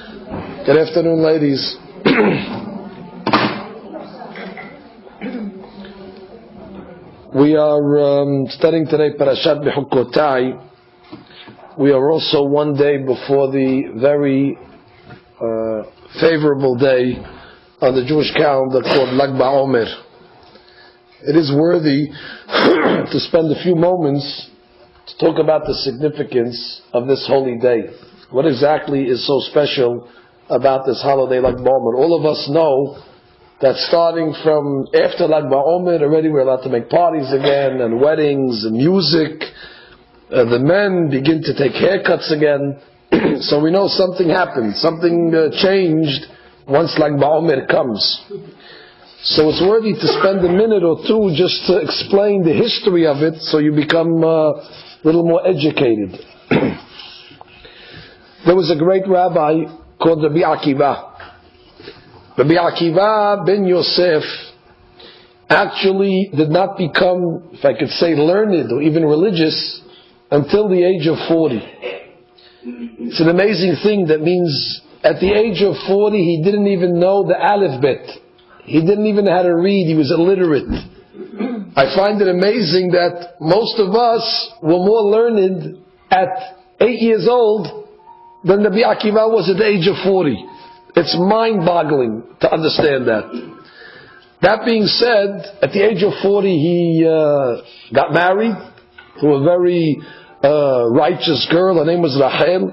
Good afternoon, ladies. We are studying today Parashat Bekchukotai. We are also one day before the very favorable day on the Jewish calendar called Lag BaOmer. It is worthy to spend a few moments to talk about the significance of this holy day. What exactly is so special about this holiday Lag BaOmer? All of us know that starting from after Lag BaOmer, already we're allowed to make parties again, and weddings, and music. The men begin to take haircuts again. So we know something happened, something changed once Lag BaOmer comes. So it's worthy to spend a minute or two just to explain the history of it, so you become a little more educated. There was a great rabbi called Rabbi Akiva. Rabbi Akiva ben Yosef actually did not become, if I could say, learned or even religious until the age of 40. It's an amazing thing. That means at the age of 40 he didn't even know the Aleph Bet. He didn't even know how to read. He was illiterate. I find it amazing that most of us were more learned at 8 years old than Rabbi Akiva was at the age of 40. It's mind-boggling to understand that. That being said, at the age of 40 he got married to a very righteous girl. Her name was Rachel.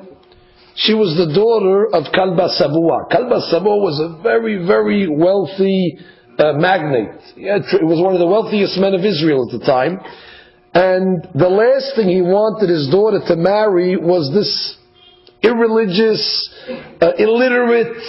She was the daughter of Kalba Sabua. Kalba Sabua was a very, very wealthy magnate. It was one of the wealthiest men of Israel at the time. And the last thing he wanted his daughter to marry was this irreligious, illiterate,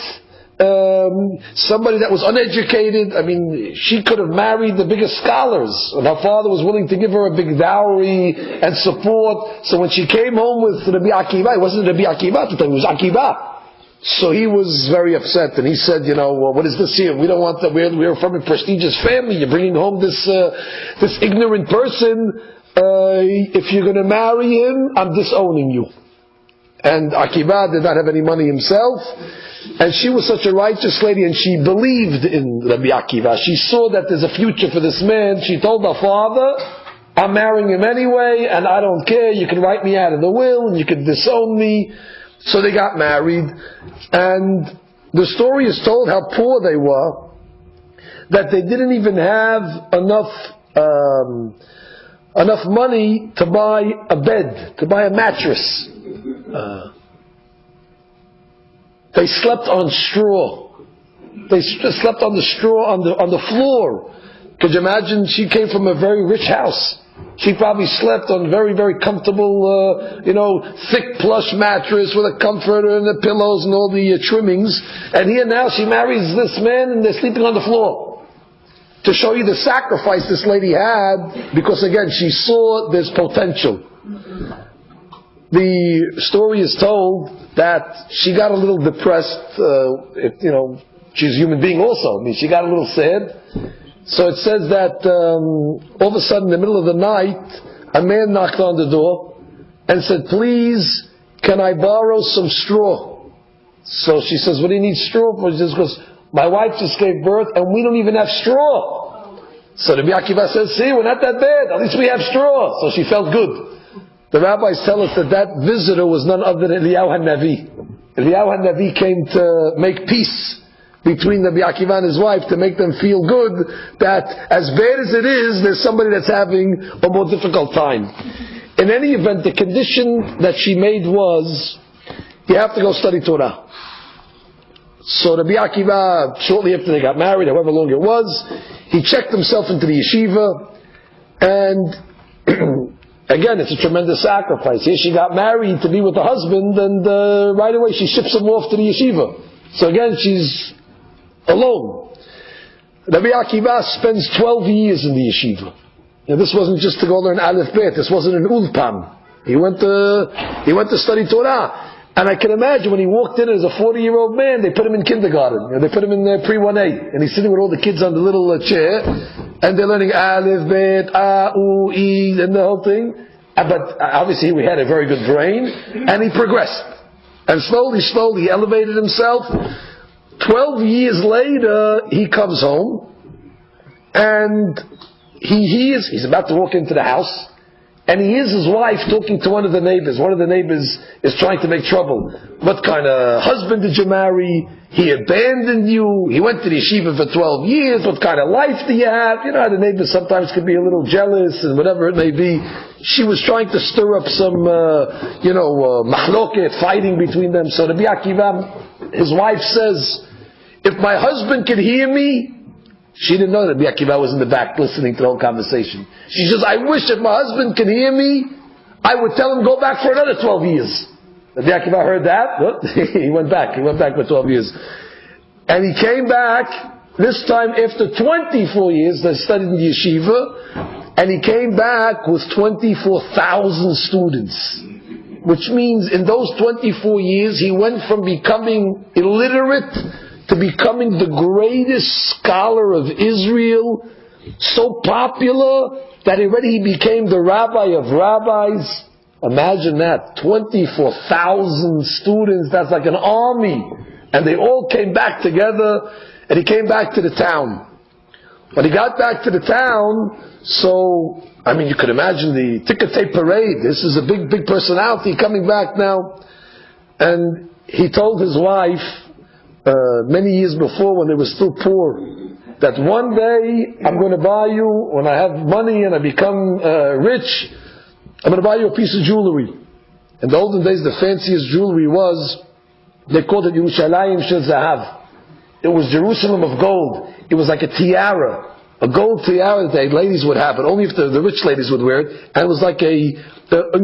somebody that was uneducated. I mean, she could have married the biggest scholars, and her father was willing to give her a big dowry and support. So when she came home with Rabbi Akiva, it wasn't Rabbi Akiva at the time, it was Akiva. So he was very upset, and he said, what is this here? We don't want that. We're from a prestigious family. You're bringing home this ignorant person. If you're going to marry him, I'm disowning you. And Akiva did not have any money himself, and she was such a righteous lady, and she believed in Rabbi Akiva. She saw that there's a future for this man. She told her father, I'm marrying him anyway, and I don't care. You can write me out of the will, and you can disown me. So they got married, and the story is told how poor they were, that they didn't even have enough money to buy a bed, to buy a mattress. They slept on straw. They slept on the straw on the floor. Could you imagine? She came from a very rich house. She probably slept on very, very comfortable, thick plush mattress with a comforter and the pillows and all the trimmings. And here now she marries this man and they're sleeping on the floor. To show you the sacrifice this lady had, because again, she saw there's potential. The story is told that she got a little depressed. She's a human being also. I mean, she got a little sad. So it says that all of a sudden, in the middle of the night, a man knocked on the door and said, "Please, can I borrow some straw?" So she says, "What do you need straw for?" She goes, "My wife just gave birth, and we don't even have straw." So Rabbi Akiva says, "See, we're not that bad. At least we have straw." So she felt good. The rabbis tell us that visitor was none other than Eliyahu HaNavi. Eliyahu HaNavi came to make peace between Rabbi Akiva and his wife, to make them feel good that as bad as it is, there's somebody that's having a more difficult time. In any event, the condition that she made was, you have to go study Torah. So Rabbi Akiva, shortly after they got married, however long it was, he checked himself into the yeshiva, and again, it's a tremendous sacrifice. Here she got married to be with her husband, and right away she ships him off to the yeshiva. So again, she's alone. Rabbi Akiva spends 12 years in the yeshiva. Now, this wasn't just to go learn Aleph Bet. This wasn't an ulpan. He went to study Torah. And I can imagine when he walked in as a 40-year-old man, they put him in kindergarten. They put him in pre-1A. And he's sitting with all the kids on the little chair. And they're learning Aleph, Bet, A, U, E, and the whole thing. But obviously he had a very good brain. And he progressed. And slowly he elevated himself. 12 years later, he comes home, and he hears, he's about to walk into the house, and he hears his wife talking to one of the neighbors. One of the neighbors is trying to make trouble. What kind of husband did you marry? He abandoned you. He went to the yeshiva for 12 years. What kind of life do you have? You know how the neighbors sometimes can be a little jealous and whatever it may be. She was trying to stir up some, mahloket, fighting between them. So Rabbi Akiva, his wife says, if my husband could hear me, she didn't know that Rabbi Akiva was in the back listening to the whole conversation. She says, I wish if my husband could hear me, I would tell him go back for another 12 years. Rabbi Akiva heard that. He went back for 12 years. And he came back, this time after 24 years, they studied in the yeshiva, and he came back with 24,000 students. Which means in those 24 years, he went from becoming illiterate to becoming the greatest scholar of Israel, so popular that already he became the rabbi of rabbis. Imagine that, 24,000 students, that's like an army. And they all came back together, and he came back to the town. When he got back to the town, so, you could imagine the Bekchukotai parade. This is a big personality coming back now. And he told his wife, many years before when they were still poor, that one day I'm going to buy you, when I have money and I become rich, I'm going to buy you a piece of jewelry. In the olden days, the fanciest jewelry was, they called it Yerushalayim Shel Zahav. It was Jerusalem of gold. It was like a tiara, a gold tiara that ladies would have, but only if the rich ladies would wear it. And it was like in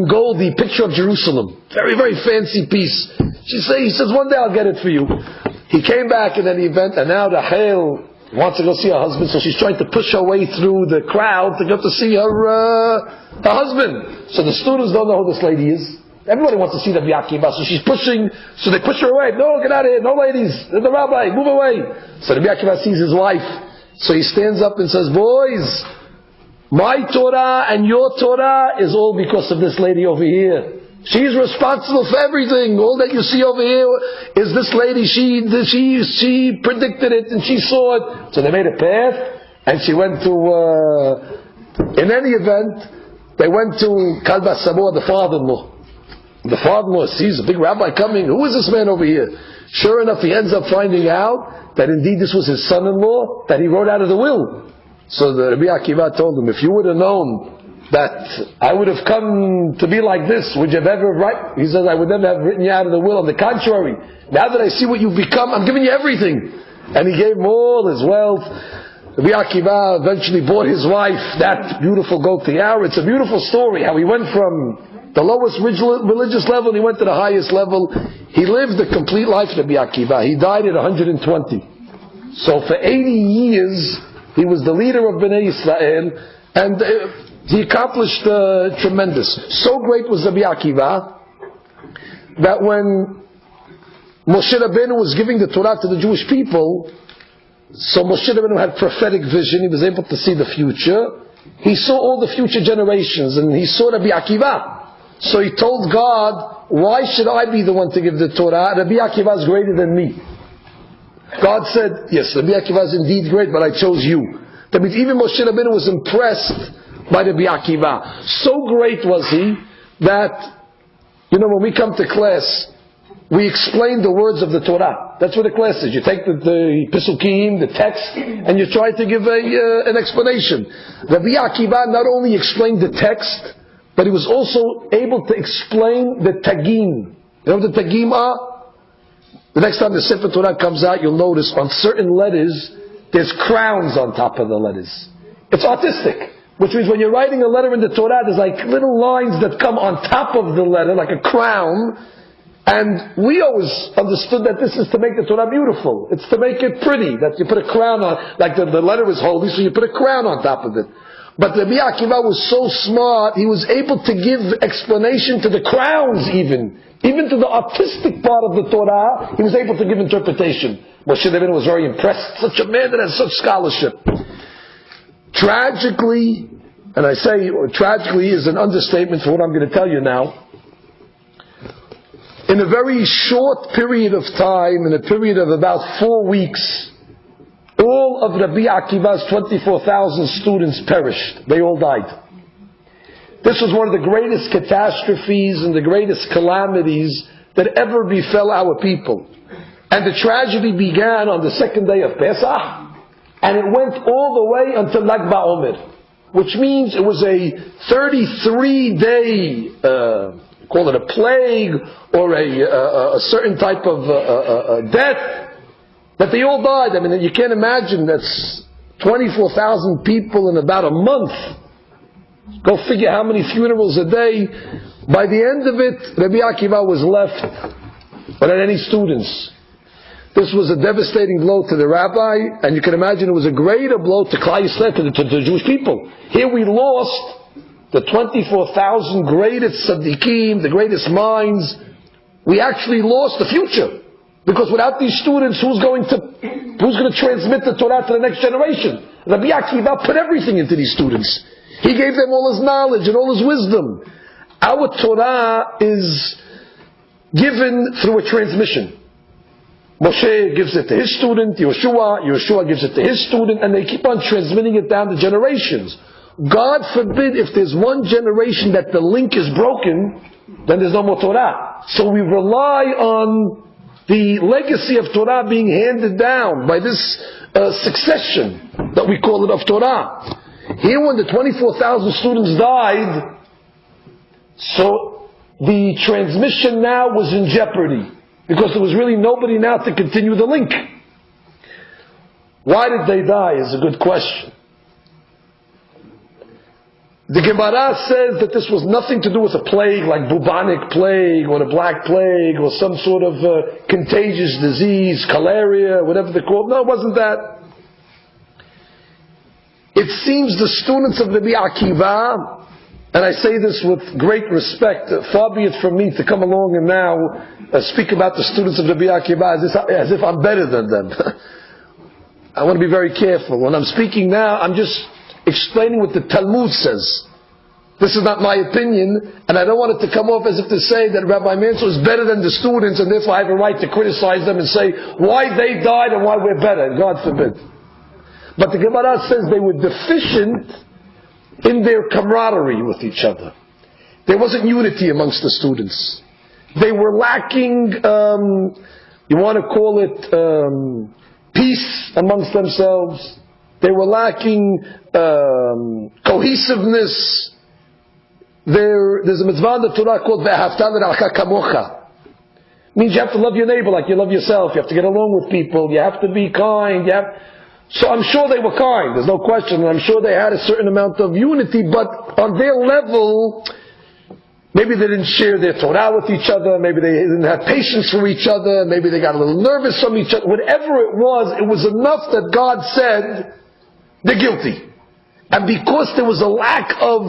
gold, the picture of Jerusalem. Very, very fancy piece. He says, one day I'll get it for you. He came back in an event, and now Rachel wants to go see her husband, so she's trying to push her way through the crowd to go to see her husband. So the students don't know who this lady is. Everybody wants to see the Rabbi Akiva, so she's pushing, so they push her away. No, get out of here, no ladies, there's the rabbi, move away. So Rabbi Akiva sees his wife, so he stands up and says, boys, my Torah and your Torah is all because of this lady over here. She's responsible for everything. All that you see over here is this lady. She predicted it and she saw it. So they made a path, and she went to. In any event, they went to Kalba Samoa, the father-in-law. The father-in-law sees a big rabbi coming. Who is this man over here? Sure enough, he ends up finding out that indeed this was his son-in-law that he wrote out of the will. So the Rabbi Akiva told him, if you would have known that I would have come to be like this, would you have ever write? He says, I would never have written you out of the will. On the contrary, now that I see what you've become, I'm giving you everything. And he gave him all his wealth. Rabbi Akiva eventually bought his wife that beautiful gold tiara. It's a beautiful story how he went from the lowest religious level and he went to the highest level. He lived a complete life, Rabbi Akiva. He died at 120. So for 80 years, he was the leader of Bnei Israel, and he accomplished tremendous. So great was Rabbi Akiva that when Moshe Rabbeinu was giving the Torah to the Jewish people, so Moshe Rabbeinu had prophetic vision. He was able to see the future. He saw all the future generations, and he saw Rabbi Akiva. So he told God, why should I be the one to give the Torah? Rabbi Akiva is greater than me. God said, yes, Rabbi Akiva is indeed great, but I chose you. That means even Moshe Rabbeinu was impressed by Rabbi Akiva. So great was he that, when we come to class, we explain the words of the Torah. That's what the class is. You take the Pesukim, the text, and you try to give an explanation. Rabbi Akiva not only explained the text, but he was also able to explain the Tagim. You know what the Tagim are? The next time the Sefer Torah comes out, you'll notice on certain letters, there's crowns on top of the letters. It's artistic. Which means when you're writing a letter in the Torah, there's like little lines that come on top of the letter, like a crown. And we always understood that this is to make the Torah beautiful. It's to make it pretty, that you put a crown on, like the letter is holy, so you put a crown on top of it. But Rabbi Akiva was so smart, he was able to give explanation to the crowns even to the artistic part of the Torah, he was able to give interpretation. Moshe Rabbeinu was very impressed. Such a man that has such scholarship. Tragically, and I say tragically is an understatement for what I'm going to tell you now, in a very short period of time, in a period of about 4 weeks, all of Rabbi Akiva's 24,000 students perished. They all died. This was one of the greatest catastrophes and the greatest calamities that ever befell our people. And the tragedy began on the second day of Pesach, and it went all the way until Lag BaOmer, which means it was a 33-day, call it a plague, or a certain type of death, that they all died. I mean, you can't imagine, that's 24,000 people in about a month. Go figure how many funerals a day. By the end of it, Rabbi Akiva was left without any students. This was a devastating blow to the rabbi, and you can imagine it was a greater blow to Klal Yisrael, to the Jewish people. Here we lost the 24,000 greatest tzaddikim, the greatest minds. We actually lost the future. Because without these students, who's going to transmit the Torah to the next generation? Rabbi Akiva put everything into these students. He gave them all his knowledge and all his wisdom. Our Torah is given through a transmission. Moshe gives it to his student, Yeshua gives it to his student, and they keep on transmitting it down the generations. God forbid if there's one generation that the link is broken, then there's no more Torah. So we rely on the legacy of Torah being handed down by this succession that we call it of Torah. Here when the 24,000 students died, so the transmission now was in jeopardy, because there was really nobody now to continue the link. Why did they die is a good question. The Gemara says that this was nothing to do with a plague like bubonic plague or the black plague or some sort of contagious disease, cholera, whatever they call it. No, it wasn't that. It seems the students of Rabbi Akiva, and I say this with great respect, far be it from me to come along and now speak about the students of Rabbi Akiva as if I'm better than them. I want to be very careful. When I'm speaking now, I'm just explaining what the Talmud says. This is not my opinion, and I don't want it to come off as if to say that Rabbi Mansour is better than the students, and therefore I have a right to criticize them and say why they died and why we're better. God forbid. But the Gemara says they were deficient in their camaraderie with each other. There wasn't unity amongst the students. They were lacking, you want to call it peace amongst themselves. They were lacking cohesiveness. There's a mitzvah in the Torah called Ve'ahavta l'ra'acha kamocha. Means you have to love your neighbor like you love yourself. You have to get along with people. You have to be kind. So I'm sure they were kind. There's no question. I'm sure they had a certain amount of unity, but on their level, maybe they didn't share their Torah with each other. Maybe they didn't have patience for each other. Maybe they got a little nervous from each other. Whatever it was enough that God said, they're guilty. And because there was a lack of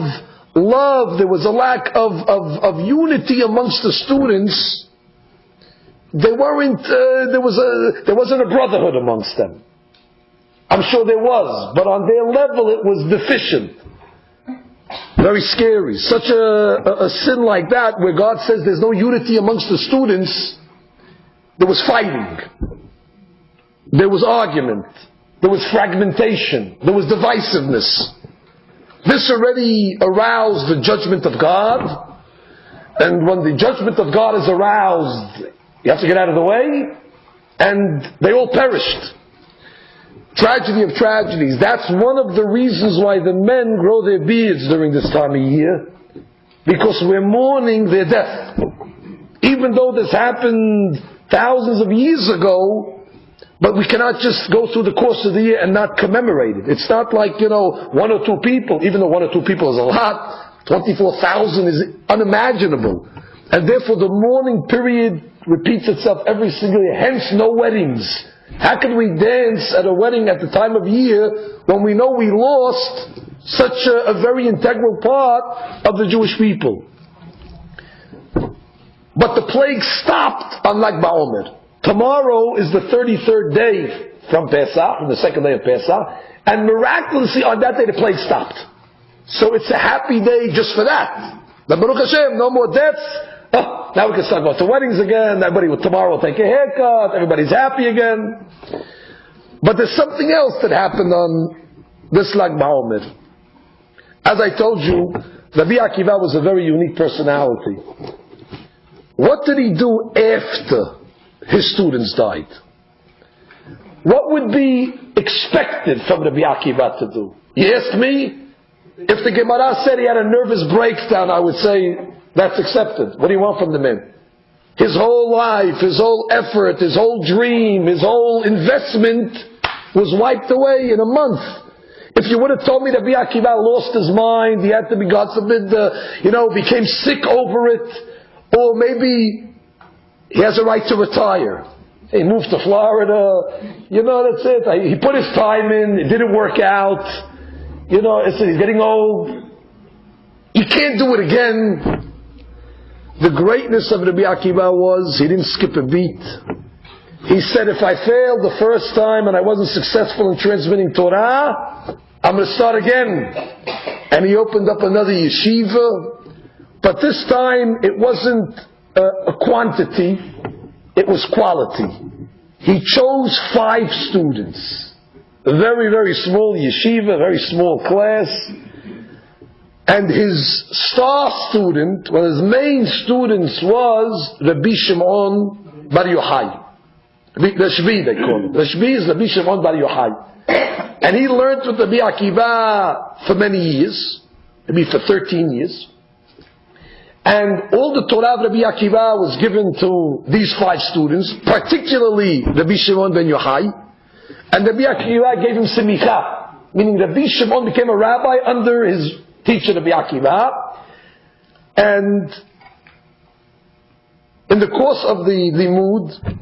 love, there was a lack of unity amongst the students, there wasn't a brotherhood amongst them. I'm sure there was, but on their level it was deficient. Very scary. Such a sin like that, where God says there's no unity amongst the students, there was fighting, there was argument, there was fragmentation, there was divisiveness. This already aroused the judgment of God, and when the judgment of God is aroused, you have to get out of the way, and they all perished. Tragedy of tragedies. That's one of the reasons why the men grow their beards during this time of year, because we're mourning their death. Even though this happened thousands of years ago, but we cannot just go through the course of the year and not commemorate it. It's not like, one or two people, even though one or two people is a lot, 24,000 is unimaginable. And therefore the mourning period repeats itself every single year. Hence no weddings. How can we dance at a wedding at the time of year when we know we lost such a very integral part of the Jewish people? But the plague stopped on Lag BaOmer. Tomorrow is the 33rd day from Pesach, from the second day of Pesach, and miraculously on that day the plague stopped. So it's a happy day just for that. The Baruch Hashem, no more deaths, Oh, now we can start going to weddings again. Tomorrow will take a haircut. Everybody's happy again. But there's something else that happened on this Lag BaOmer. As I told you, Rabbi Akiva was a very unique personality. What did he do after his students died? What would be expected from Rabbi Akiva to do? You ask me, if the Gemara said he had a nervous breakdown, I would say, that's accepted. What do you want from the man? His whole life, his whole effort, his whole dream, his whole investment was wiped away in a month. If you would have told me that Rabbi Akiva lost his mind, he had to be, God forbid, became sick over it, or maybe he has a right to retire. He moved to Florida, that's it. He put his time in, it didn't work out, he's getting old. You can't do it again. The greatness of Rabbi Akiva was, he didn't skip a beat. He said, if I failed the first time and I wasn't successful in transmitting Torah, I'm going to start again. And he opened up another yeshiva, but this time it wasn't a quantity, it was quality. He chose 5 students. A very, very small yeshiva, very small class. And his star student, one of his main students, was Rabbi Shimon Bar Yochai. Rashbi, they call him. Rashbi is Rabbi Shimon Bar Yochai. And he learned with Rabbi Akiva for many years, maybe for 13 years. And all the Torah of Rabbi Akiva was given to these 5 students, particularly Rabbi Shimon ben Yochai. And Rabbi Akiva gave him semicha, meaning Rabbi Shimon became a rabbi under his teacher Rabbi Akiva. And in the course of the limud,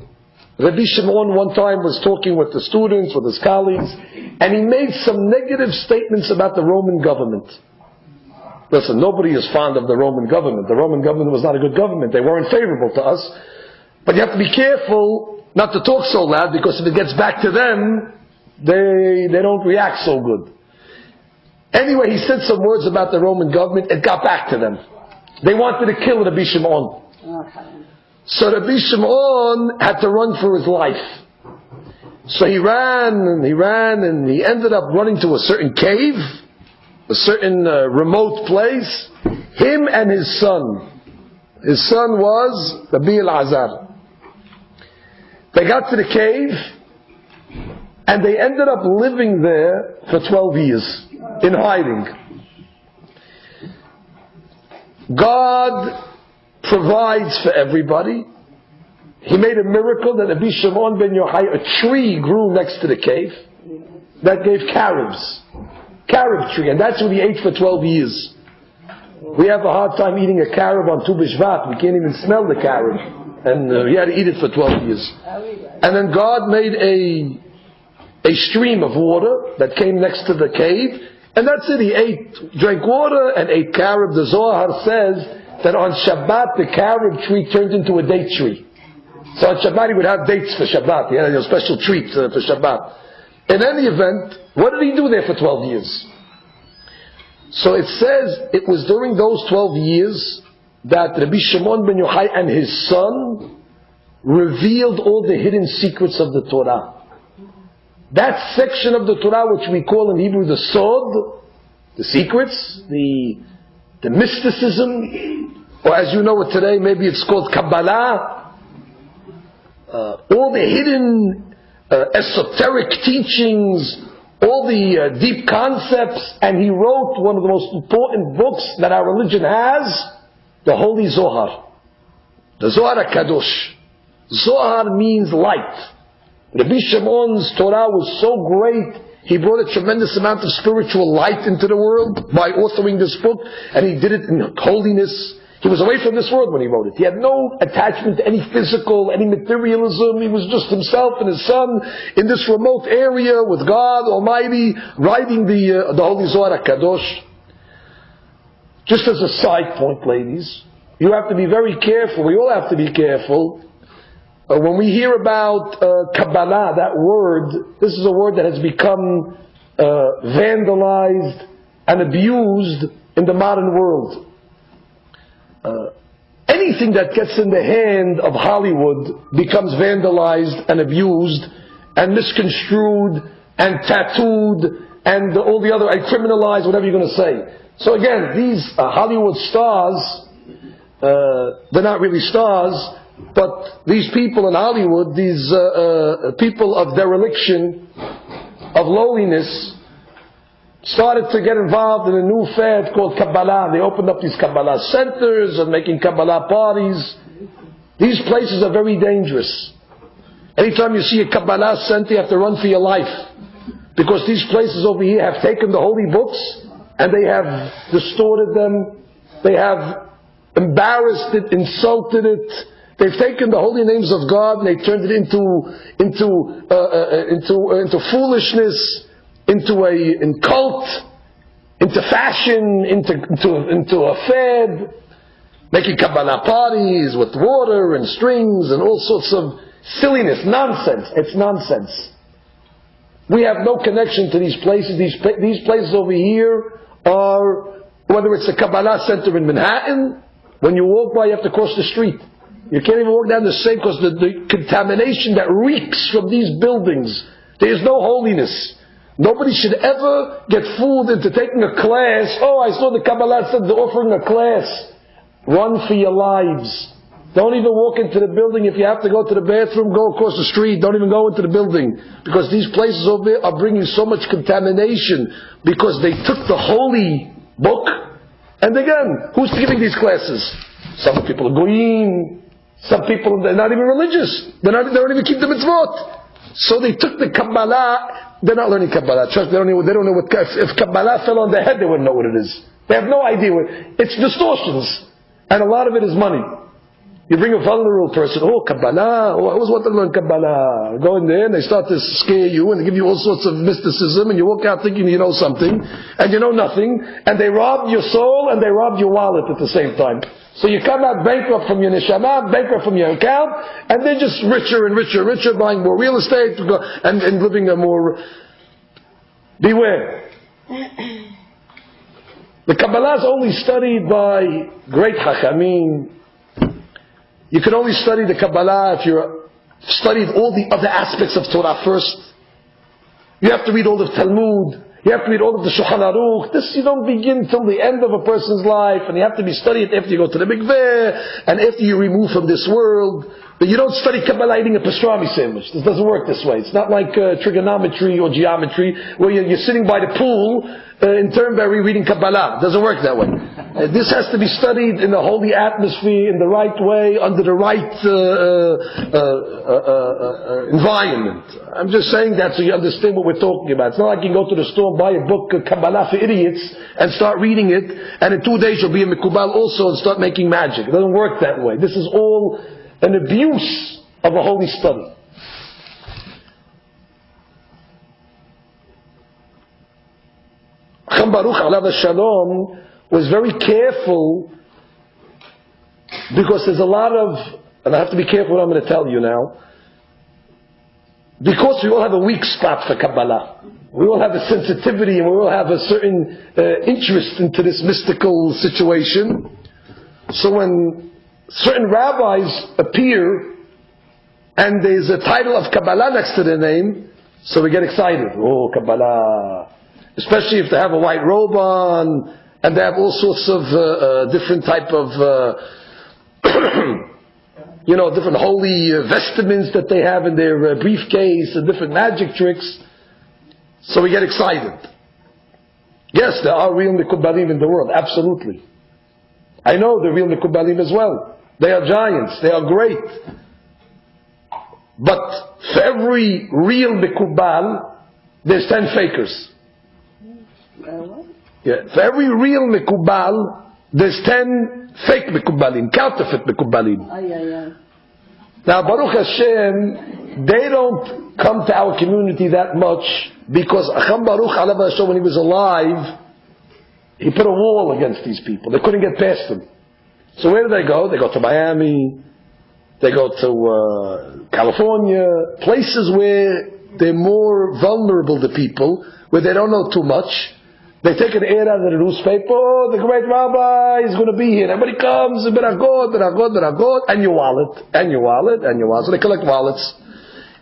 Rabbi Shimon one time was talking with the students, with his colleagues, and he made some negative statements about the Roman government. Listen, nobody is fond of the Roman government. The Roman government was not a good government. They weren't favorable to us. But you have to be careful not to talk so loud, because if it gets back to them, they don't react so good. Anyway, he said some words about the Roman government. It got back to them. They wanted to kill Rabbi Shimon. So Rabbi Shimon had to run for his life. So he ran, and he ended up running to a certain cave, a certain remote place. Him and his son. His son was Rabbi Elazar. They got to the cave, and they ended up living there for 12 years, in hiding. God provides for everybody. He made a miracle that Rabbi Shimon ben Yochai, a tree grew next to the cave that gave carobs. Carob tree, and that's what he ate for 12 years. We have a hard time eating a carob on Tu B'Shvat. We can't even smell the carob. And he had to eat it for 12 years. And then God made a stream of water that came next to the cave, and that's it. He drank water and ate carob. The Zohar says that on Shabbat the carob tree turned into a date tree. So on Shabbat he would have dates for Shabbat. He had a special treat for Shabbat. In any event, what did he do there for 12 years? So it says it was during those 12 years that Rabbi Shimon ben Yochai and his son revealed all the hidden secrets of the Torah. That section of the Torah which we call in Hebrew the Sod, the secrets, the mysticism, or as you know it today, maybe it's called Kabbalah, all the hidden esoteric teachings, all the deep concepts, and he wrote one of the most important books that our religion has, the Holy Zohar. The Zohar HaKadosh. Zohar means light. Rabbi Shimon's Torah was so great, he brought a tremendous amount of spiritual light into the world by authoring this book, and he did it in holiness. He was away from this world when he wrote it. He had no attachment to any physical, any materialism. He was just himself and his son in this remote area with God Almighty, writing the Holy Zohar HaKadosh. Just as a side point, ladies, you have to be very careful. We all have to be careful. When we hear about Kabbalah, that word, this is a word that has become vandalized and abused in the modern world. anything that gets in the hand of Hollywood becomes vandalized and abused and misconstrued and tattooed and all the other, and criminalized, whatever you're going to say. So again, these Hollywood stars, they're not really stars, but these people in Hollywood, these people of dereliction, of lowliness, started to get involved in a new fad called Kabbalah. They opened up these Kabbalah centers and making Kabbalah parties. These places are very dangerous. Anytime you see a Kabbalah center, you have to run for your life. Because these places over here have taken the holy books and they have distorted them. They have embarrassed it, insulted it. They've taken the holy names of God and they turned it into foolishness, into a cult, into fashion, into a fad, making Kabbalah parties with water and strings and all sorts of silliness, nonsense. It's nonsense. We have no connection to these places. These places over here are, whether it's a Kabbalah center in Manhattan, when you walk by you have to cross the street. You can't even walk down the same because the contamination that reeks from these buildings. There is no holiness. Nobody should ever get fooled into taking a class. Oh, I saw the Kabbalah said they're offering a class. Run for your lives. Don't even walk into the building. If you have to go to the bathroom, go across the street. Don't even go into the building. Because these places over there are bringing so much contamination. Because they took the holy book. And again, who's giving these classes? Some people are goyim. Some people, they're not even religious. They don't even keep the mitzvot. So they took the Kabbalah. They're not learning Kabbalah. Trust, they don't know what, if Kabbalah fell on their head, they wouldn't know what it is. They have no idea what, it's distortions. And a lot of it is money. You bring a vulnerable person, oh, Kabbalah, oh, I always want to learn Kabbalah. Go in there and they start to scare you and they give you all sorts of mysticism and you walk out thinking you know something and you know nothing, and they rob your soul and they rob your wallet at the same time. So you come out bankrupt from your neshama, bankrupt from your account, and they're just richer and richer and richer, buying more real estate and living a more... Beware. The Kabbalah is only studied by great Chachamim. You can only study the Kabbalah if you've studied all the other aspects of Torah first. You have to read all the Talmud. You have to read all of the Shulchan Aruch. This you don't begin till the end of a person's life, and you have to be studied after you go to the mikveh and after you remove from this world. But you don't study Kabbalah eating a pastrami sandwich. This doesn't work this way. It's not like trigonometry or geometry where you're sitting by the pool in Turnberry reading Kabbalah. It doesn't work that way. This has to be studied in the holy atmosphere, in the right way, under the right environment. I'm just saying that so you understand what we're talking about. It's not like you can go to the store and buy a book, Kabbalah for Idiots, and start reading it, and in 2 days you'll be a Mikubal also and start making magic. It doesn't work that way. This is all an abuse of a holy study. Chacham Baruch Alav Shalom was very careful because there's a lot of, and I have to be careful what I'm going to tell you now, because we all have a weak spot for Kabbalah. We all have a sensitivity and we all have a certain interest into this mystical situation. So when certain rabbis appear and there's a title of Kabbalah next to their name, so we get excited. Oh, Kabbalah. Especially if they have a white robe on and they have all sorts of different type of different holy vestments that they have in their briefcase and different magic tricks. So we get excited. Yes, there are real Mekubalim in the world, absolutely. I know the real Mekubalim as well. They are giants, they are great. But for every real Mekubal, there's 10 fakers. Yeah. For every real Mekubal, there's 10 fake Mekubalim, counterfeit Mekubalim. Now, Baruch Hashem, they don't come to our community that much because Chacham Baruch Alav Hashem, when he was alive, he put a wall against these people. They couldn't get past them. So where do they go? They go to Miami, they go to California, places where they're more vulnerable to people, where they don't know too much, They take an ad out of the newspaper, oh, the great rabbi is going to be here. Everybody comes, berachot, and your wallet. So they collect wallets.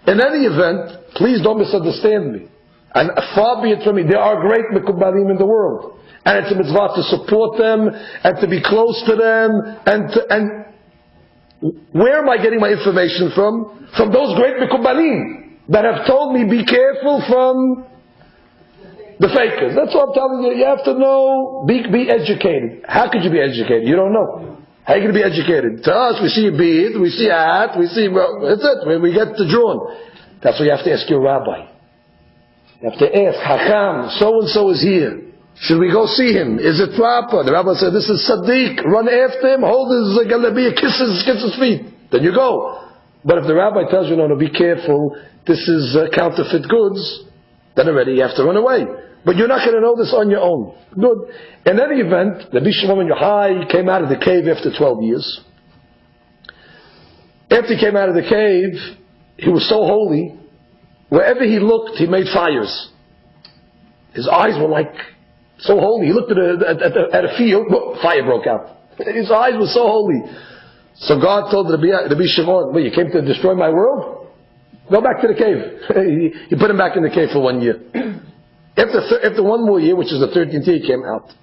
In any event, please don't misunderstand me. And far be it from me, there are great mekubalim in the world. And it's a mitzvah to support them, and to be close to them, and where am I getting my information from? From those great mekubalim that have told me, be careful from the fakers. That's what I'm telling you. You have to know, be educated. How could you be educated? You don't know. How are you going to be educated? To us, we see a beard, we see a hat, that's it. When we get the drawn. That's what you have to ask your rabbi. You have to ask, Hakam, so-and-so is here. Should we go see him? Is it proper? The rabbi said, this is Sadiq. Run after him, hold his galabiya, kiss his feet. Then you go. But if the rabbi tells you, no, be careful, this is counterfeit goods, then already you have to run away. But you're not going to know this on your own. Good. In any event, the Shimon ben Yochai came out of the cave after 12 years. After he came out of the cave, he was so holy, wherever he looked, he made fires. His eyes were like so holy. He looked at a field, fire broke out. His eyes were so holy. So God told Rabbi Shimon, well, you came to destroy my world? Go back to the cave. He put him back in the cave for 1 year. After one more year, which is the 13th year, he came out.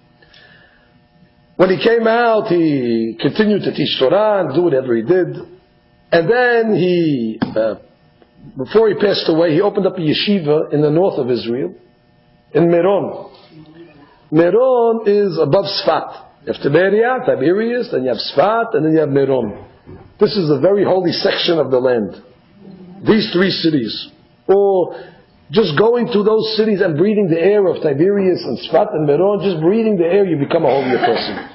When he came out, he continued to teach Torah and do whatever he did. And then before he passed away, he opened up a yeshiva in the north of Israel, in Meron. Meron is above Sfat. You have Tiberias, then you have Sfat, and then you have Meron. This is a very holy section of the land. These three cities. Or just going to those cities and breathing the air of Tiberias and Sfat and Meron, just breathing the air, you become a holier person.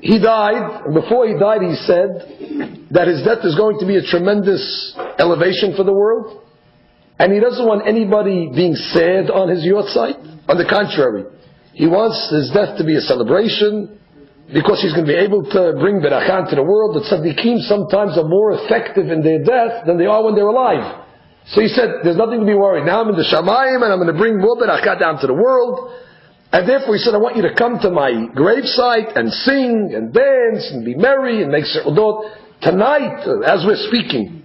He died, and before he died he said that his death is going to be a tremendous elevation for the world, and he doesn't want anybody being sad on his yahrzeit. On the contrary, he wants his death to be a celebration, because he's going to be able to bring berachah to the world. The tzaddikim sometimes are more effective in their death than they are when they're alive. So he said, there's nothing to be worried. Now I'm in the shamayim and I'm going to bring more berachah down to the world. And therefore he said, I want you to come to my gravesite and sing and dance and be merry and make se'udot. Tonight, as we're speaking,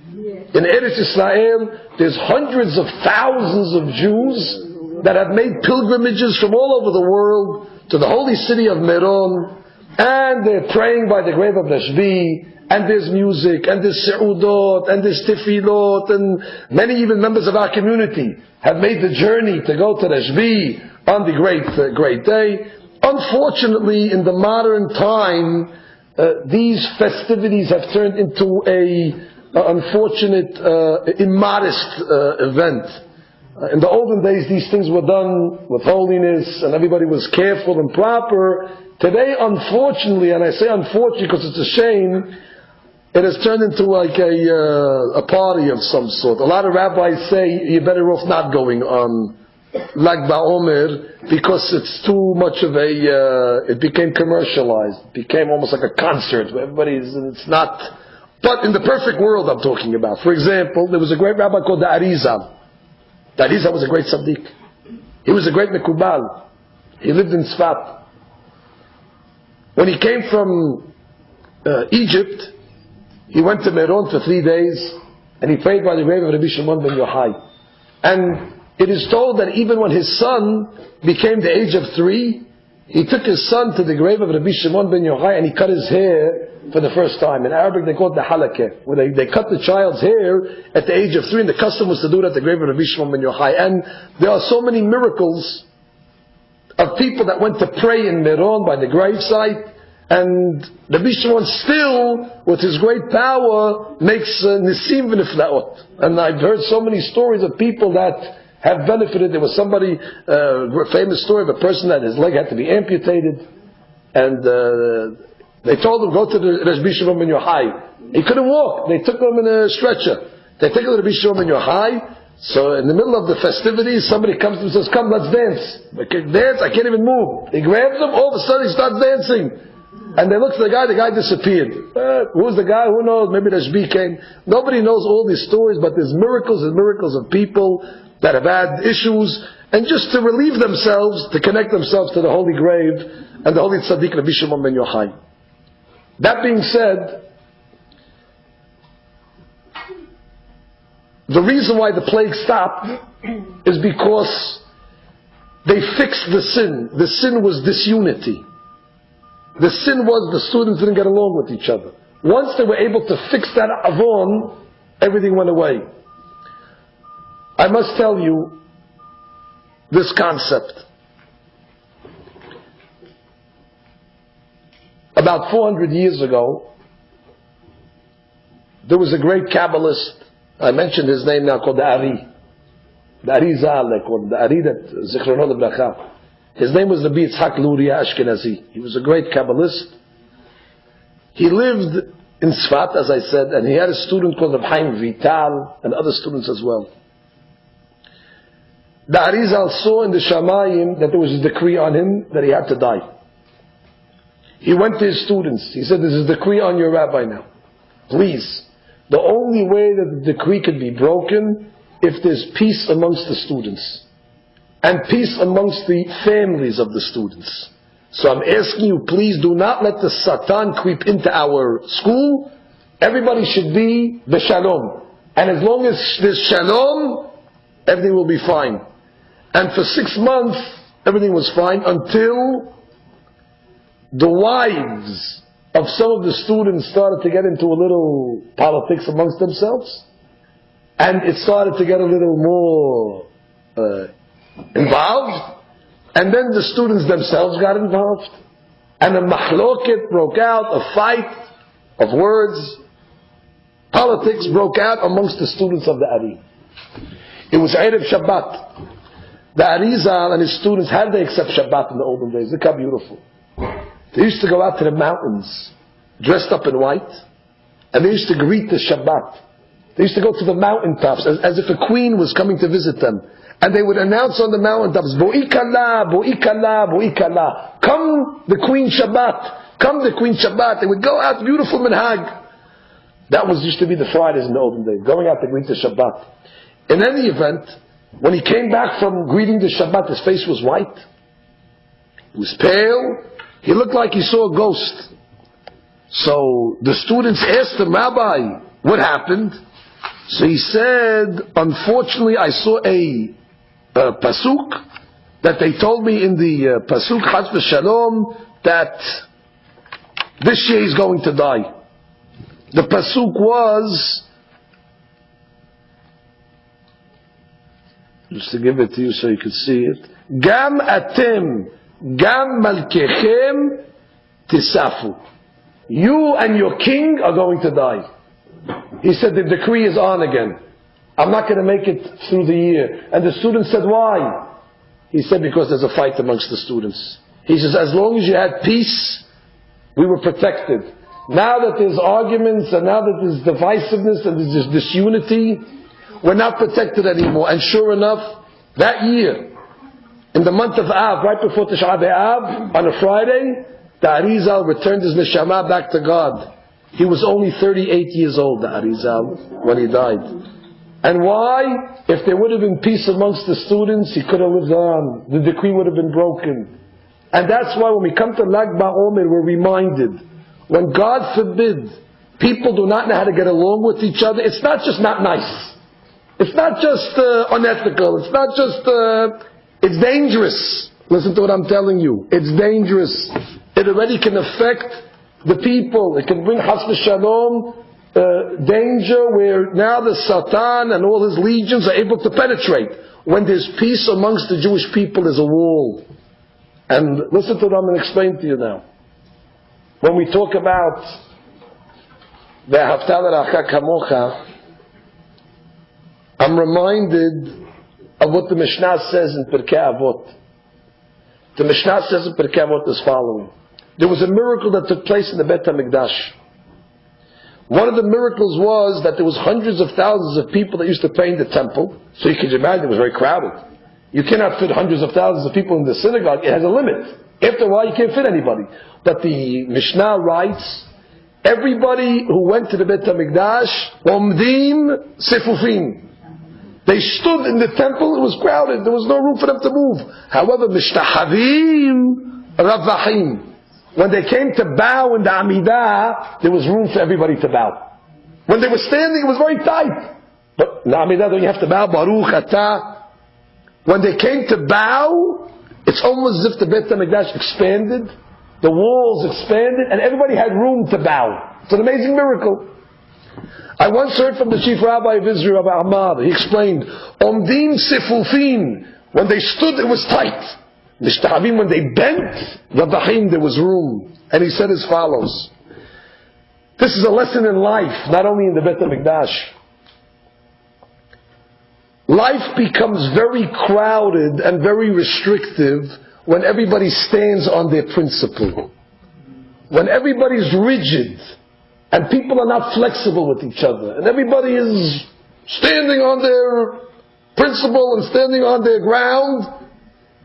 in Eretz Israel, there's hundreds of thousands of Jews that have made pilgrimages from all over the world to the holy city of Meron. And they're praying by the grave of Rabbi, and there's music, and there's se'udot, and there's tefillot, and many even members of our community have made the journey to go to Rabbi on the great day. Unfortunately, in the modern time, these festivities have turned into a unfortunate, immodest event. In the olden days, these things were done with holiness, and everybody was careful and proper. Today, unfortunately, and I say unfortunately because it's a shame, it has turned into like a party of some sort. A lot of rabbis say you're better off not going on Lag BaOmer because it's too much of it became commercialized. It became almost like a concert where it's not. But in the perfect world I'm talking about. For example, there was a great rabbi called the Arizal. The Arizal was a great tzaddik. He was a great mekubal. He lived in Sfat. When he came from Egypt, he went to Meron for 3 days, and he prayed by the grave of Rabbi Shimon ben Yochai. And it is told that even when his son became the age of 3, he took his son to the grave of Rabbi Shimon ben Yochai, and he cut his hair for the first time. In Arabic they call it the halakeh, where they cut the child's hair at the age of 3, and the custom was to do it at the grave of Rabbi Shimon ben Yochai. And there are so many miracles of people that went to pray in Meron by the gravesite, and Rabbi Shimon still, with his great power, makes nisim v'niflaot. And I've heard so many stories of people that have benefited. There was somebody, a famous story of a person that his leg had to be amputated, and they told him, go to the Rabbi Shimon ben Yochai. He couldn't walk. They took him in a stretcher. They take him to Rabbi Shimon ben Yochai. So in the middle of the festivities, somebody comes to him and says, come, let's dance. I can't dance, I can't even move. He grabs him, all of a sudden he starts dancing. And they looked at the guy disappeared. Who's the guy? Who knows? Maybe Rabbi came. Nobody knows all these stories, but there's miracles and miracles of people that have had issues. and just to relieve themselves, to connect themselves to the holy grave and the holy tzaddik Rabbi Shimon ben Yochai. That being said, the reason why the plague stopped is because they fixed the sin. The sin was disunity. The sin was the students didn't get along with each other. Once they were able to fix that avon, everything went away. I must tell you this concept. About 400 years ago, there was a great Kabbalist, I mentioned his name now, called the Ari. The Ari Zal, they called him, the Ari that Zichrono Lebracha. His name was Rabbi Yitzhak Luria Ashkenazi. He was a great Kabbalist. He lived in Sfat, as I said, and he had a student called Rabbi Chaim Vital, and other students as well. The Ari Zal saw in the Shamayim that there was a decree on him that he had to die. He went to his students. He said, "There's a decree on your rabbi now. Please, the only way that the decree could be broken if there's peace amongst the students and peace amongst the families of the students. So I'm asking you, please do not let the Satan creep into our school. Everybody should be the shalom. And as long as there's shalom, everything will be fine." And for 6 months, everything was fine until the wives of some of the students started to get into a little politics amongst themselves. And it started to get a little more involved. And then the students themselves got involved. And a mahloket broke out, a fight of words. Politics broke out amongst the students of the Ari. It was Erev Shabbat. The Arizal and his students, how did they accept Shabbat in the olden days? Look how beautiful. They used to go out to the mountains, dressed up in white, and they used to greet the Shabbat. They used to go to the mountaintops, as if a queen was coming to visit them. And they would announce on the mountaintops, "Bo'ikala, bo'ikala, bo'ikala. Come the Queen Shabbat. Come the Queen Shabbat." They would go out, beautiful minhag. That was used to be the Fridays in the olden days, going out to greet the Shabbat. In any event, when he came back from greeting the Shabbat, his face was white. He was pale. He looked like he saw a ghost. So the students asked him, "Rabbi, what happened?" So he said, "Unfortunately, I saw a pasuk that they told me in the pasuk Chas v'Shalom that this year he's going to die. The pasuk was, just to give it to you so you could see it, Gam atem, gam malkechem tisafu. You and your king are going to die." He said, "The decree is on again. I'm not going to make it through the year." And the students said, "Why?" He said, "Because there's a fight amongst the students." He says, "As long as you had peace, we were protected. Now that there's arguments and now that there's divisiveness and there's disunity, we're not protected anymore." And sure enough, that year, in the month of Av, right before Tisha B'Av, on a Friday, the Arizal returned his neshama back to God. He was only 38 years old, the Arizal, when he died. And why? If there would have been peace amongst the students, he could have lived on. The decree would have been broken. And that's why when we come to Lag BaOmer, we're reminded, when God forbid, people do not know how to get along with each other, it's not just not nice. It's not just unethical. It's not just, it's dangerous. Listen to what I'm telling you. It's dangerous. It already can affect the people. It can bring Chas v'Shalom danger where now the Satan and all his legions are able to penetrate. When there's peace amongst the Jewish people, there's a wall. And listen to what I'm going to explain to you now. When we talk about Ve'ahavta l'reacha kamocha, I'm reminded of what the Mishnah says in Pirkei Avot. The Mishnah says in Pirkei Avot as following. There was a miracle that took place in the Beit HaMikdash. One of the miracles was that there was hundreds of thousands of people that used to pray in the temple. So you can imagine it was very crowded. You cannot fit hundreds of thousands of people in the synagogue. It has a limit. After a while, you can't fit anybody. But the Mishnah writes, everybody who went to the Beit HaMikdash, omdim sefufim. They stood in the temple, it was crowded, there was no room for them to move. However, Mishtahavim Ravahim. When they came to bow in the Amidah, there was room for everybody to bow. When they were standing, it was very tight. But in the Amidah, don't you have to bow? Baruch Atah. When they came to bow, it's almost as if the Beit HaMikdash expanded, the walls expanded, and everybody had room to bow. It's an amazing miracle. I once heard from the chief rabbi of Israel, Rabbi Ahmad. He explained, Omdim Sifufin, when they stood, it was tight. Mishtahavim, when they bent, Rabahim, there was room. And he said as follows. This is a lesson in life, not only in the Beit HaMikdash. Life becomes very crowded and very restrictive when everybody stands on their principle. When everybody's rigid, and people are not flexible with each other, and everybody is standing on their principle and standing on their ground,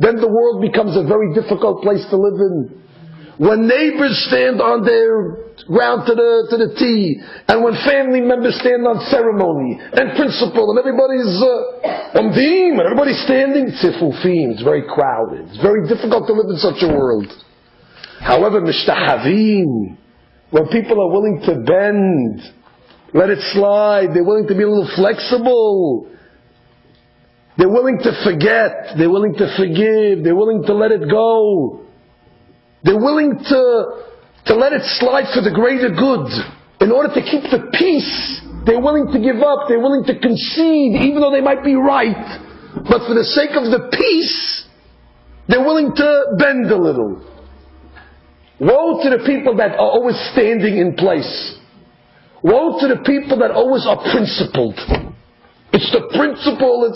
then the world becomes a very difficult place to live in. When neighbors stand on their ground to the T, and when family members stand on ceremony and principle, and everybody's omdim, and everybody's standing, tzifufim, it's very crowded. It's very difficult to live in such a world. However, mishtahavim, when people are willing to bend, let it slide, they're willing to be a little flexible, they're willing to forget, they're willing to forgive, they're willing to let it go, they're willing to let it slide for the greater good. In order to keep the peace, they're willing to give up, they're willing to concede, even though they might be right, but for the sake of the peace, they're willing to bend a little. Woe to the people that are always standing in place. Woe to the people that always are principled. It's the principle,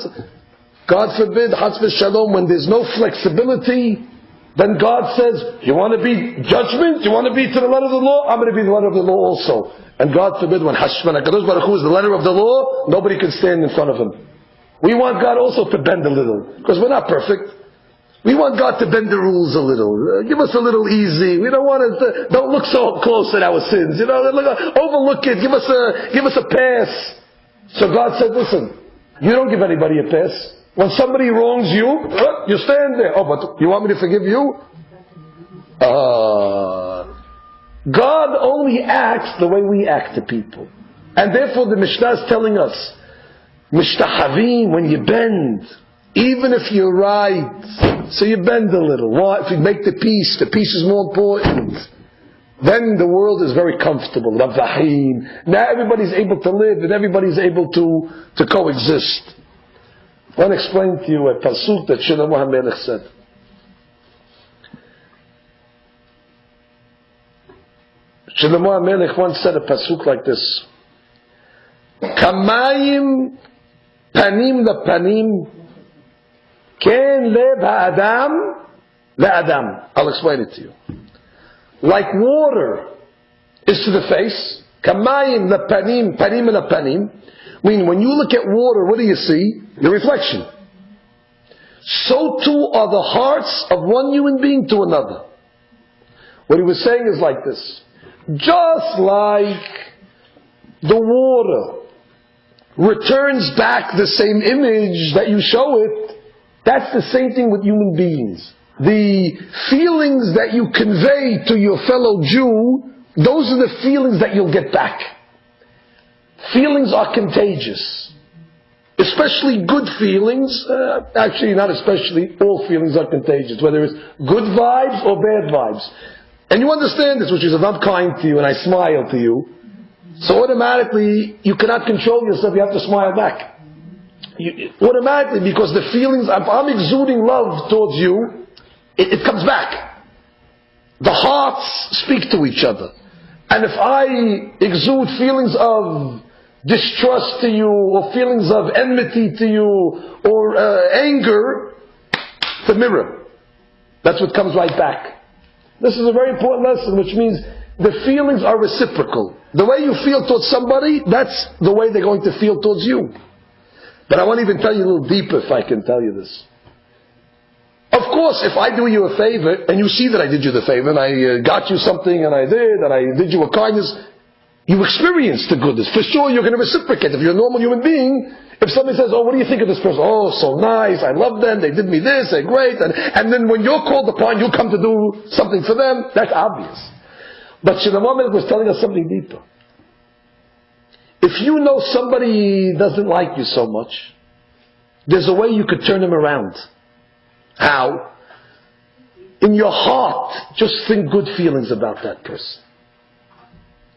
God forbid, Chas v'Shalom, when there's no flexibility, then God says, you want to be judgment? You want to be to the letter of the law? I'm going to be the letter of the law also. And God forbid, when HaKadosh Baruch Hu is the letter of the law, nobody can stand in front of him. We want God also to bend a little, because we're not perfect. We want God to bend the rules a little. Give us a little easy. We don't want to, don't look so close at our sins. Overlook it. Give us a pass. So God said, listen, you don't give anybody a pass. When somebody wrongs you, you stand there. Oh, but you want me to forgive you? God only acts the way we act to people. And therefore the Mishnah is telling us, Mishtahavim, when you bend, even if you're right, so you bend a little. Why? If you make the peace is more important. Then the world is very comfortable. Ravahim. Now everybody's able to live and everybody's able to coexist. I want to explain to you a pasuk that Shlomo HaMelech said. Shlomo HaMelech once said a pasuk like this. Kamayim panim lepanim ken lev ha'adam le'adam. I'll explain it to you. Like water is to the face, kamayim lepanim, panim lepanim. Meaning, when you look at water, what do you see? The reflection. So too are the hearts of one human being to another. What he was saying is like this. Just like the water returns back the same image that you show it, that's the same thing with human beings. The feelings that you convey to your fellow Jew, those are the feelings that you'll get back. Feelings are contagious. Especially good feelings, actually not especially, all feelings are contagious, whether it's good vibes or bad vibes. And you understand this, which is if I'm kind to you and I smile to you, so automatically you cannot control yourself, you have to smile back. Automatically, because the feelings, if I'm exuding love towards you, it comes back. The hearts speak to each other. And if I exude feelings of distrust to you, or feelings of enmity to you, or anger, the mirror. That's what comes right back. This is a very important lesson, which means the feelings are reciprocal. The way you feel towards somebody, that's the way they're going to feel towards you. But I want to even tell you a little deeper, if I can tell you this. Of course, if I do you a favor, and you see that I did you the favor, and I got you something, and I did you a kindness, You experience the goodness. For sure you're going to reciprocate. If you're a normal human being, if somebody says, oh, what do you think of this person? Oh, so nice, I love them, they did me this, they're great. And then when you're called upon, you come to do something for them. That's obvious. But Shlomo Melech was telling us something deeper. If you know somebody doesn't like you so much, there's a way you could turn him around. How? In your heart, just think good feelings about that person.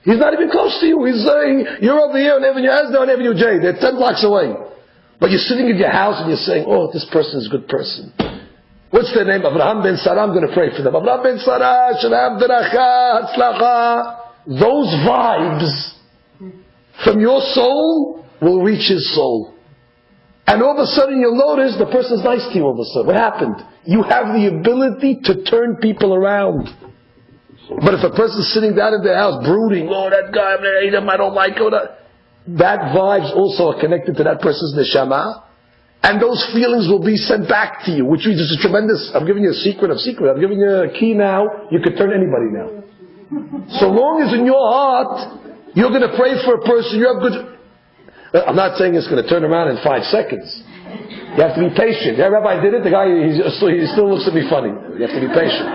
He's not even close to you. He's saying, you're over here on Avenue Asda and Avenue J. They're 10 blocks away. But you're sitting in your house and you're saying, oh, this person is a good person. What's their name? Avraham ben Sarah. I'm going to pray for them. Avraham ben Sarah, Shalom, Beracha, Hatzlacha. Those vibes from your soul will reach his soul. And all of a sudden you'll notice the person's nice to you all of a sudden. What happened? You have the ability to turn people around. But if a person's sitting down in their house brooding, oh, that guy, I hate him, I don't like him, that vibes also are connected to that person's neshama, and those feelings will be sent back to you, which means it's a tremendous, I'm giving you a secret of secret, I'm giving you a key now, you can turn anybody now. So long as in your heart, you're going to pray for a person, you have good, I'm not saying it's going to turn around in 5 seconds. You have to be patient. Yeah, Rabbi did it, the guy, he still looks at me funny. You have to be patient.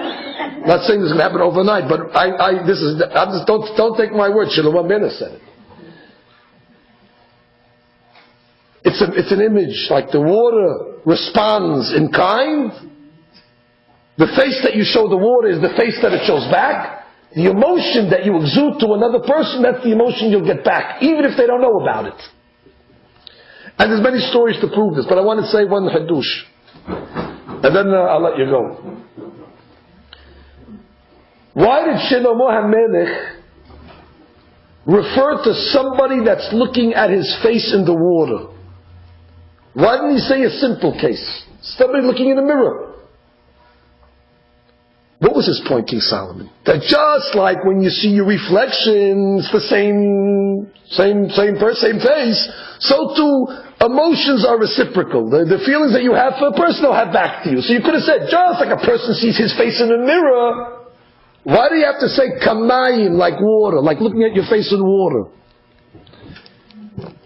I'm not saying this is going to happen overnight, but don't take my word. Shlomo Melech said it. It's an image, like the water responds in kind. The face that you show the water is the face that it shows back. The emotion that you exude to another person, that's the emotion you'll get back, even if they don't know about it. And there's many stories to prove this, but I want to say one hadush, and then I'll let you go. Why did Shlomo HaMelech refer to somebody that's looking at his face in the water? Why didn't he say a simple case? Somebody looking in a mirror. What was his point, King Solomon? That just like when you see your reflection, it's the same face, so too emotions are reciprocal. The feelings that you have for a person will have back to you. So you could have said, just like a person sees his face in a mirror, why do you have to say kamayim, like water, like looking at your face in water?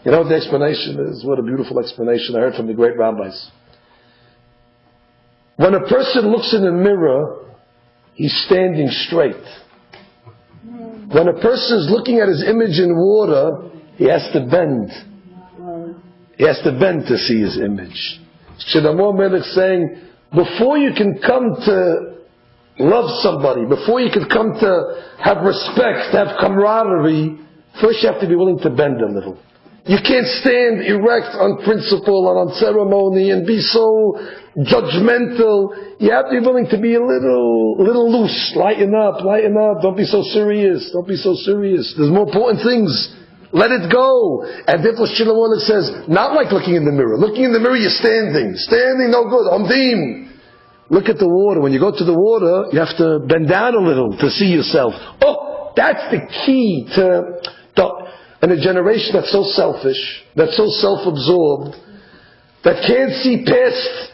You know what the explanation is? What a beautiful explanation I heard from the great rabbis. When a person looks in a mirror, he's standing straight. When a person is looking at his image in water, he has to bend. He has to bend to see his image. Shlomo Melech saying, before you can come to love somebody, before you can come to have respect, to have camaraderie, first you have to be willing to bend a little. You can't stand erect on principle and on ceremony and be so judgmental. You have to be willing to be a little loose. Lighten up. Don't be so serious. There's more important things. Let it go. And therefore Shlomo Melech says, not like looking in the mirror. Looking in the mirror, you're standing. Standing, no good. Omdim. Look at the water. When you go to the water, you have to bend down a little to see yourself. Oh, that's the key to in a generation that's so selfish, that's so self-absorbed, that can't see past,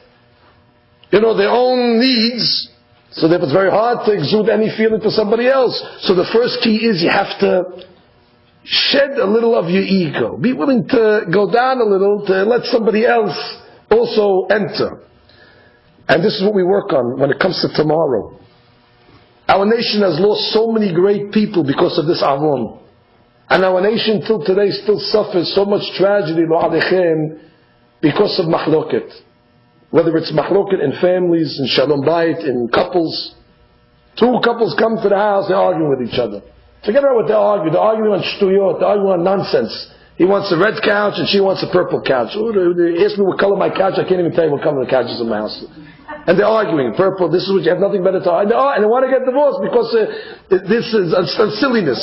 their own needs. So therefore it's very hard to exude any feeling for somebody else. So the first key is you have to shed a little of your ego. Be willing to go down a little to let somebody else also enter. And this is what we work on when it comes to tomorrow. Our nation has lost so many great people because of this avon. And our nation till today still suffers so much tragedy because of mahloket. Whether it's mahloket in families, in shalom bayit, in couples. 2 couples come to the house, they're arguing with each other. Forget about what they're arguing. They're arguing on shtuyot, they're arguing on nonsense. He wants a red couch and she wants a purple couch. They ask me what color my couch, I can't even tell you what color the couch is in my house. And they're arguing, purple, this is what you have nothing better to argue. And they want to get divorced because this is a silliness.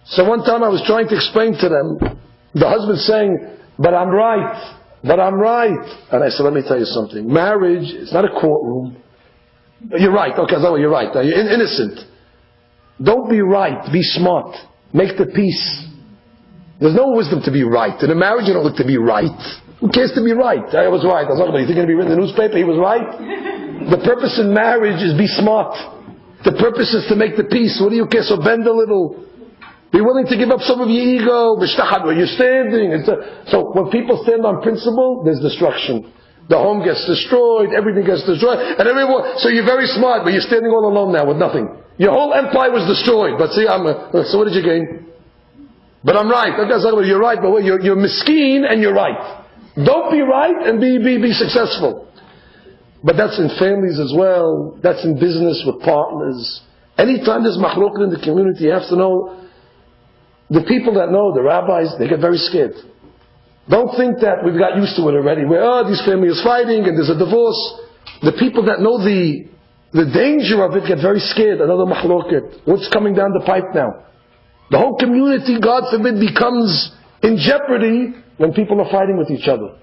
So one time I was trying to explain to them, the husband saying, but I'm right. And I said, let me tell you something. Marriage is not a courtroom. You're right. Okay, you're right. You're innocent. Don't be right. Be smart. Make the peace. There's no wisdom to be right. In a marriage you don't look to be right. Who cares to be right? I was right. You think it's going to be written in the newspaper? He was right. The purpose in marriage is be smart. The purpose is to make the peace. What do you care? So bend a little. Be willing to give up some of your ego. Where you're standing. So when people stand on principle, there's destruction. The home gets destroyed, everything gets destroyed, and everyone. So you're very smart, but you're standing all alone now with nothing. Your whole empire was destroyed. But see, so what did you gain? But I'm right. You're right, but you're miskeen and you're right. Don't be right and be successful. But that's in families as well. That's in business with partners. Anytime there's machloket in the community, you have to know. The people that know, the rabbis, they get very scared. Don't think that we've got used to it already. Where this family is fighting and there's a divorce. The people that know the danger of it get very scared. Another machloket. What's coming down the pipe now? The whole community, God forbid, becomes in jeopardy when people are fighting with each other.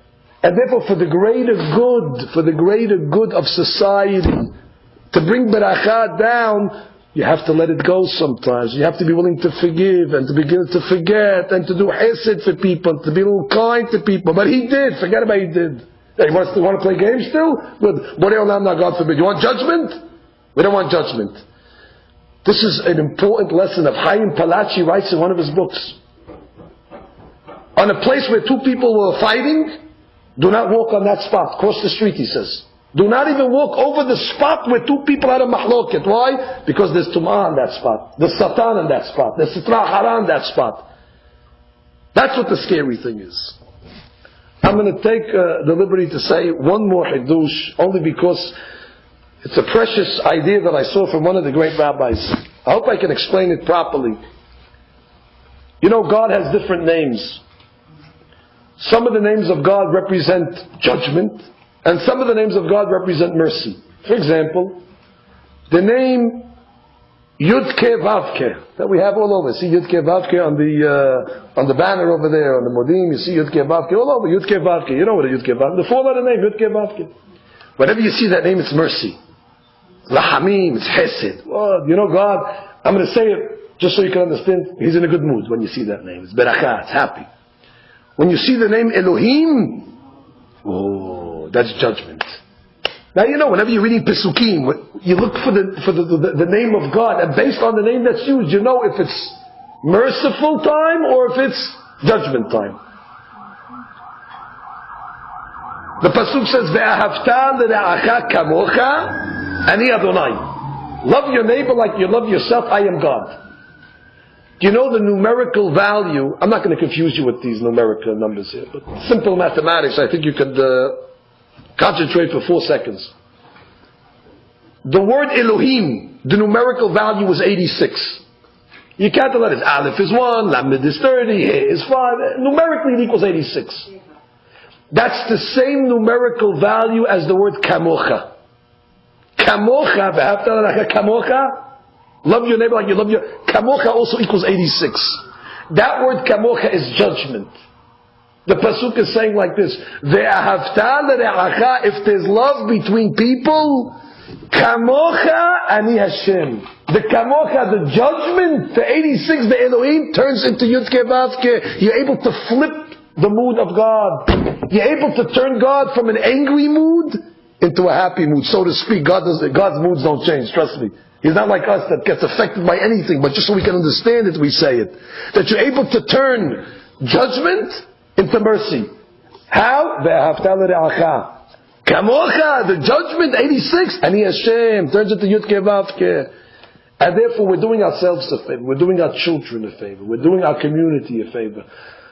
And therefore, for the greater good of society, to bring barakah down, you have to let it go sometimes. You have to be willing to forgive and to begin to forget and to do hesed for people, to be a little kind to people. But he did. Forget about he did. Hey, you want to play games still? Good. God forbid. You want judgment? We don't want judgment. This is an important lesson of Chaim Palachi writes in one of his books. On a place where two people were fighting, do not walk on that spot. Cross the street, he says. Do not even walk over the spot where two people had a mahloket. Why? Because there's tum'ah on that spot. There's satan on that spot. There's sitra hara on that spot. That's what the scary thing is. I'm going to take the liberty to say one more hidush, only because it's a precious idea that I saw from one of the great rabbis. I hope I can explain it properly. You know, God has different names. Some of the names of God represent judgment, and some of the names of God represent mercy. For example, the name Yudke Vavke that we have all over. See Yudke Vavke on the banner over there on the Modim. You see Yudke Vavke all over. Yudke Vavke. You know what a Yudke Vavke? The four-letter name Yudke Vavke. Whenever you see that name, it's mercy. Rahamim, it's Hesed. Well, you know God. I'm going to say it just so you can understand. He's in a good mood when you see that name. It's Berakah. It's happy. When you see the name Elohim, oh, that's judgment. Now you know, whenever you're reading Pesukim, you look for the name of God, and based on the name that's used, you know if it's merciful time or if it's judgment time. The Pasuk says, "Ve'ahavta l're'acha kamocha, ani Adonai." Love your neighbor like you love yourself. I am God. Do you know the numerical value? I'm not going to confuse you with these numerical numbers here, but simple mathematics. I think you could concentrate for 4 seconds. The word Elohim, the numerical value is 86. You can't let it. Aleph is 1, Lamed is 30, He is 5. Numerically it equals 86. That's the same numerical value as the word Kamocha. Kamocha, Kamocha. Love your neighbor like you love your... Kamocha also equals 86. That word Kamocha is judgment. The Pasuk is saying like this, Ve'ahavta l're'acha, if there's love between people, Kamocha ani Hashem. The Kamocha, the judgment, the 86, the Elohim, turns into Yudke Vavke. You're able to flip the mood of God. You're able to turn God from an angry mood into a happy mood, so to speak. God's moods don't change, trust me. He's not like us that gets affected by anything, but just so we can understand it, we say it. That you're able to turn judgment into mercy. How? Kamocha, the judgment, 86, Ani Hashem, turns into Yudke Vavke. And therefore we're doing ourselves a favor, we're doing our children a favor, we're doing our community a favor.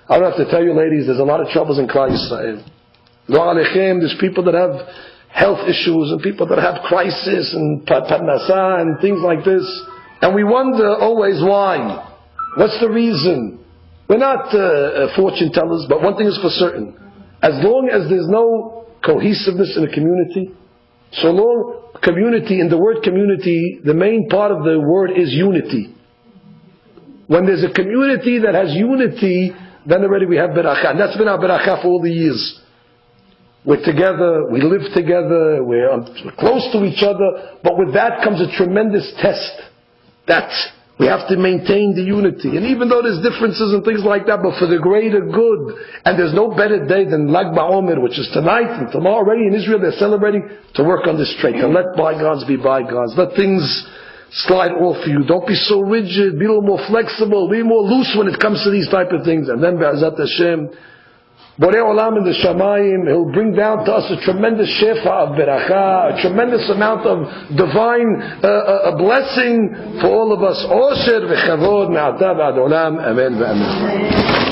I don't have to tell you ladies, there's a lot of troubles in Klal Yisrael. There's people that have health issues and people that have crisis and parnasa and things like this. And we wonder always why. What's the reason? We're not fortune tellers, but one thing is for certain. As long as there's no cohesiveness in a community, so long community, in the word community, the main part of the word is unity. When there's a community that has unity, then already we have beracha. And that's been our beracha for all the years. We're together, we live together, we're close to each other, but with that comes a tremendous test. That we have to maintain the unity. And even though there's differences and things like that, but for the greater good, and there's no better day than Lag BaOmer, which is tonight and tomorrow already in Israel, they're celebrating to work on this trait, and let bygones be bygones. Let things slide off for you. Don't be so rigid. Be a little more flexible. Be more loose when it comes to these type of things. And then Be'ezat Hashem, Borei Olam in the Shamayim, He'll bring down to us a tremendous shefa of beracha, a tremendous amount of divine a blessing for all of us. Osher v'chavod me'ata v'ad olam. Amen v'amen.